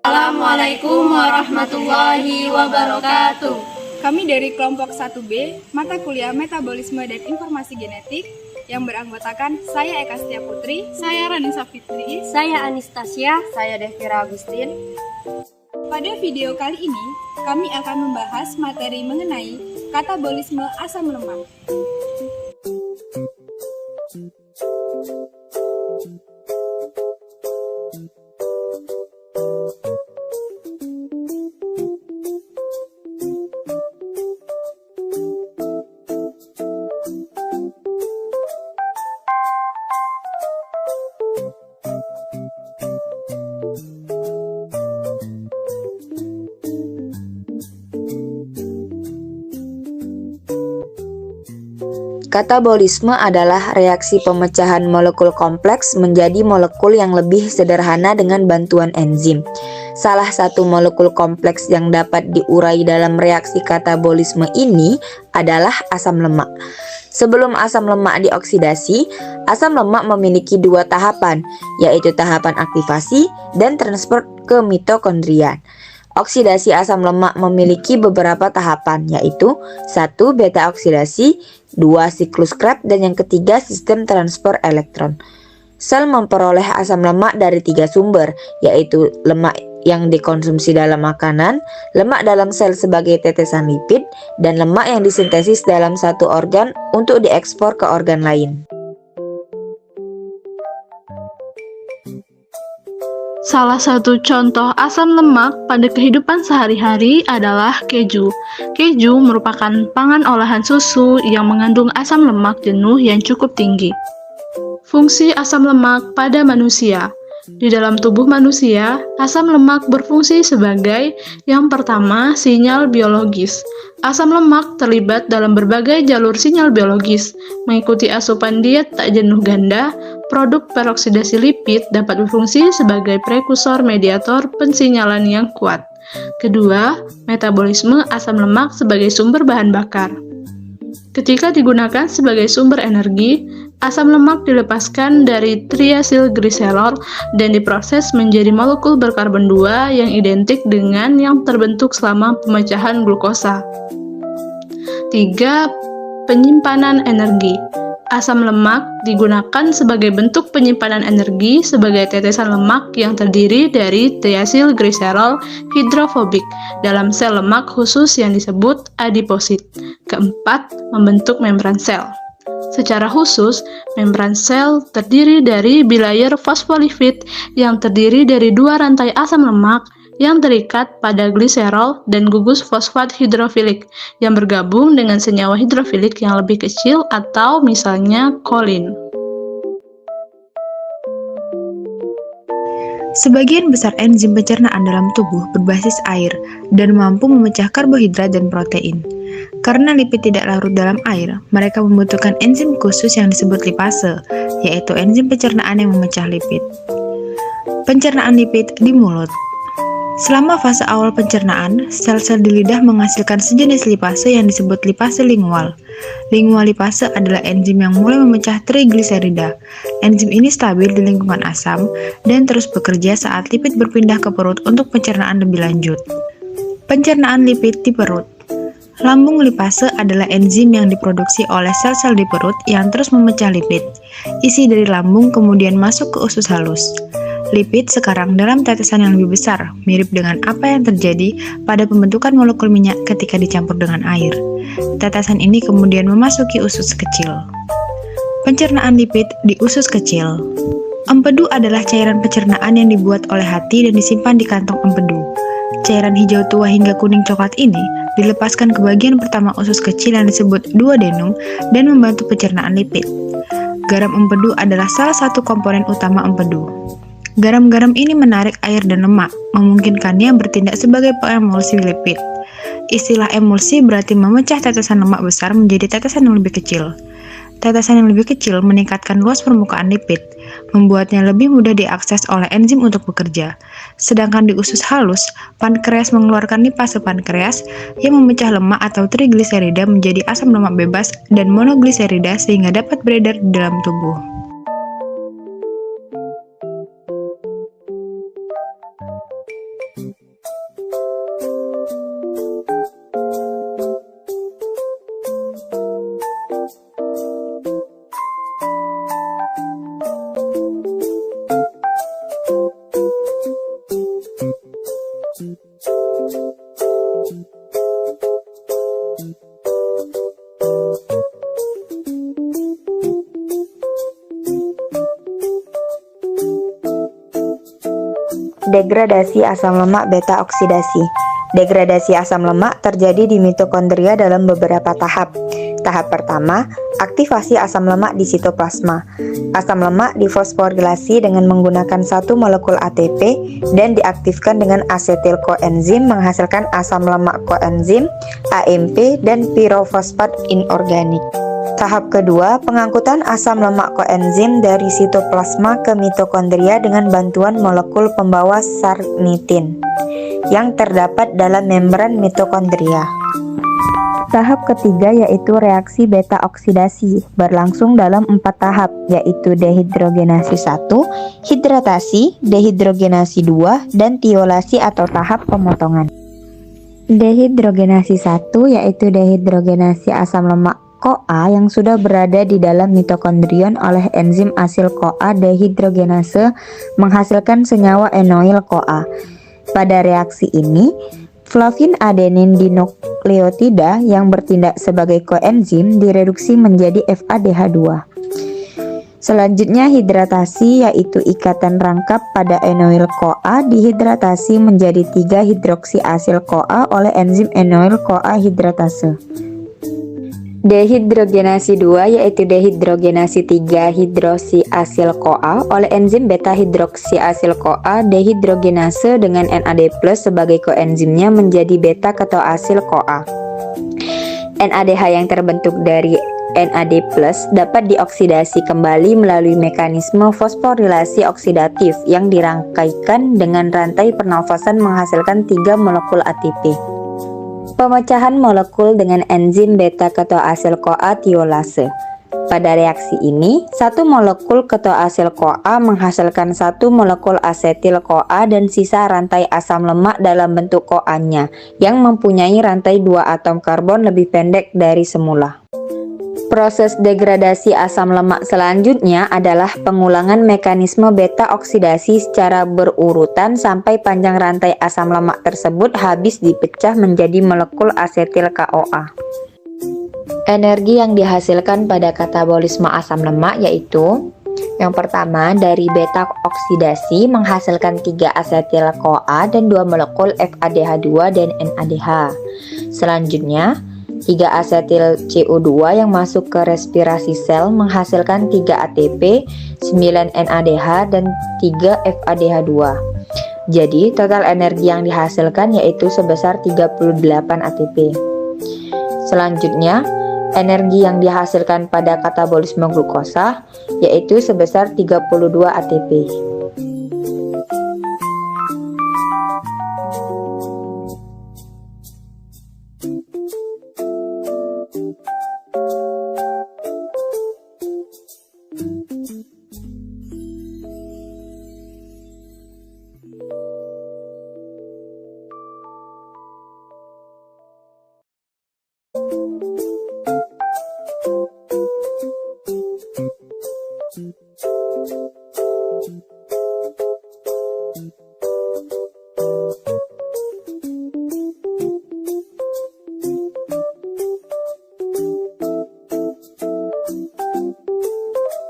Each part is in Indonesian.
Assalamualaikum warahmatullahi wabarakatuh. Kami dari kelompok 1B, mata kuliah Metabolisme dan Informasi Genetik yang beranggotakan saya Eka Setia Putri, saya Ranisa Fitri, saya Anastasia, saya Devira Agustin. Pada video kali ini, kami akan membahas materi mengenai katabolisme asam lemak. Katabolisme adalah reaksi pemecahan molekul kompleks menjadi molekul yang lebih sederhana dengan bantuan enzim. Salah satu molekul kompleks yang dapat diurai dalam reaksi katabolisme ini adalah asam lemak. Sebelum asam lemak dioksidasi, asam lemak memiliki dua tahapan, yaitu tahapan aktivasi dan transport ke mitokondria. Oksidasi asam lemak memiliki beberapa tahapan, yaitu 1. Beta oksidasi, 2. Siklus Krebs, dan yang ketiga sistem transport elektron. Sel memperoleh asam lemak dari 3 sumber, yaitu lemak yang dikonsumsi dalam makanan, lemak dalam sel sebagai tetesan lipid, dan lemak yang disintesis dalam satu organ untuk diekspor ke organ lain. Salah satu contoh asam lemak pada kehidupan sehari-hari adalah keju. Keju merupakan pangan olahan susu yang mengandung asam lemak jenuh yang cukup tinggi. Fungsi asam lemak pada manusia. Di dalam tubuh manusia, asam lemak berfungsi sebagai yang pertama, sinyal biologis. Asam lemak terlibat dalam berbagai jalur sinyal biologis. Mengikuti asupan diet tak jenuh ganda, produk peroksidasi lipid dapat berfungsi sebagai prekursor mediator pensinyalan yang kuat. Kedua, metabolisme asam lemak sebagai sumber bahan bakar. Ketika digunakan sebagai sumber energi, asam lemak dilepaskan dari triasylglycerol dan diproses menjadi molekul berkarbon 2 yang identik dengan yang terbentuk selama pemecahan glukosa. 3. Penyimpanan energi. Asam lemak digunakan sebagai bentuk penyimpanan energi sebagai tetesan lemak yang terdiri dari triasylglycerol hidrofobik dalam sel lemak khusus yang disebut adiposit. Keempat, membentuk membran sel. Secara khusus, membran sel terdiri dari bilayer fosfolipid yang terdiri dari 2 rantai asam lemak yang terikat pada gliserol dan gugus fosfat hidrofilik yang bergabung dengan senyawa hidrofilik yang lebih kecil atau misalnya kolin. Sebagian besar enzim pencernaan dalam tubuh berbasis air dan mampu memecah karbohidrat dan protein. Karena lipid tidak larut dalam air, mereka membutuhkan enzim khusus yang disebut lipase, yaitu enzim pencernaan yang memecah lipid. Pencernaan lipid di mulut. Selama fase awal pencernaan, sel-sel di lidah menghasilkan sejenis lipase yang disebut lipase lingual. Lingual lipase adalah enzim yang mulai memecah trigliserida. Enzim ini stabil di lingkungan asam dan terus bekerja saat lipid berpindah ke perut untuk pencernaan lebih lanjut. Pencernaan lipid di perut. Lambung lipase adalah enzim yang diproduksi oleh sel-sel di perut yang terus memecah lipid. Isi dari lambung kemudian masuk ke usus halus. Lipid sekarang dalam tetesan yang lebih besar, mirip dengan apa yang terjadi pada pembentukan molekul minyak ketika dicampur dengan air. Tetesan ini kemudian memasuki usus kecil. Pencernaan lipid di usus kecil. Empedu adalah cairan pencernaan yang dibuat oleh hati dan disimpan di kantong empedu. Cairan hijau tua hingga kuning coklat ini dilepaskan ke bagian pertama usus kecil yang disebut duodenum dan membantu pencernaan lipid. Garam empedu adalah salah satu komponen utama empedu. Garam-garam ini menarik air dan lemak, memungkinkannya bertindak sebagai pengemulsi lipid. Istilah emulsi berarti memecah tetesan lemak besar menjadi tetesan yang lebih kecil. Tetesan yang lebih kecil meningkatkan luas permukaan lipid, membuatnya lebih mudah diakses oleh enzim untuk bekerja. Sedangkan di usus halus, pankreas mengeluarkan lipase pankreas yang memecah lemak atau trigliserida menjadi asam lemak bebas dan monogliserida sehingga dapat beredar di dalam tubuh. Degradasi asam lemak beta oksidasi. Degradasi asam lemak terjadi di mitokondria dalam beberapa tahap. Tahap pertama, aktivasi asam lemak di sitoplasma. Asam lemak difosforilasi dengan menggunakan satu molekul ATP dan diaktifkan dengan asetil koenzim menghasilkan asam lemak koenzim, AMP, dan pirofosfat inorganik. Tahap kedua, pengangkutan asam lemak koenzim dari sitoplasma ke mitokondria dengan bantuan molekul pembawa sarnitin yang terdapat dalam membran mitokondria. Tahap ketiga yaitu reaksi beta oksidasi, berlangsung dalam 4 tahap, yaitu dehidrogenasi 1, hidratasi, dehidrogenasi 2, dan tiolasi atau tahap pemotongan. Dehidrogenasi 1 yaitu dehidrogenasi asam lemak CoA yang sudah berada di dalam mitokondrion oleh enzim asil CoA dehidrogenase menghasilkan senyawa enoil CoA. Pada reaksi ini, flavin adenin dinukleotida yang bertindak sebagai koenzim direduksi menjadi FADH2. Selanjutnya hidratasi yaitu ikatan rangkap pada enoil CoA dihidratasi menjadi 3 hidroksi asil CoA oleh enzim enoil CoA hidratase. Dehidrogenasi 2 yaitu dehidrogenasi 3 hidroksi asil CoA oleh enzim beta hidroksi asil CoA dehidrogenase dengan NAD+ sebagai koenzimnya menjadi beta ketoasil CoA. NADH yang terbentuk dari NAD+ dapat dioksidasi kembali melalui mekanisme fosforilasi oksidatif yang dirangkaikan dengan rantai pernafasan menghasilkan 3 molekul ATP. Pemecahan molekul dengan enzim beta ketoasil CoA tiolase. Pada reaksi ini, 1 molekul ketoasil CoA menghasilkan 1 molekul asetil CoA dan sisa rantai asam lemak dalam bentuk CoA-nya yang mempunyai rantai 2 atom karbon lebih pendek dari semula. Proses degradasi asam lemak selanjutnya adalah pengulangan mekanisme beta oksidasi secara berurutan sampai panjang rantai asam lemak tersebut habis dipecah menjadi molekul asetil CoA. Energi yang dihasilkan pada katabolisme asam lemak yaitu yang pertama dari beta oksidasi menghasilkan 3 asetil CoA dan 2 molekul FADH2 dan NADH. Selanjutnya 3 asetil CO2 yang masuk ke respirasi sel menghasilkan 3 ATP, 9 NADH, dan 3 FADH2. Jadi, total energi yang dihasilkan yaitu sebesar 38 ATP. Selanjutnya, energi yang dihasilkan pada katabolisme glukosa yaitu sebesar 32 ATP.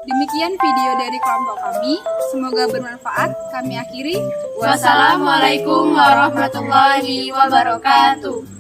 Demikian video dari kelompok kami, semoga bermanfaat. Kami akhiri. Wassalamualaikum warahmatullahi wabarakatuh.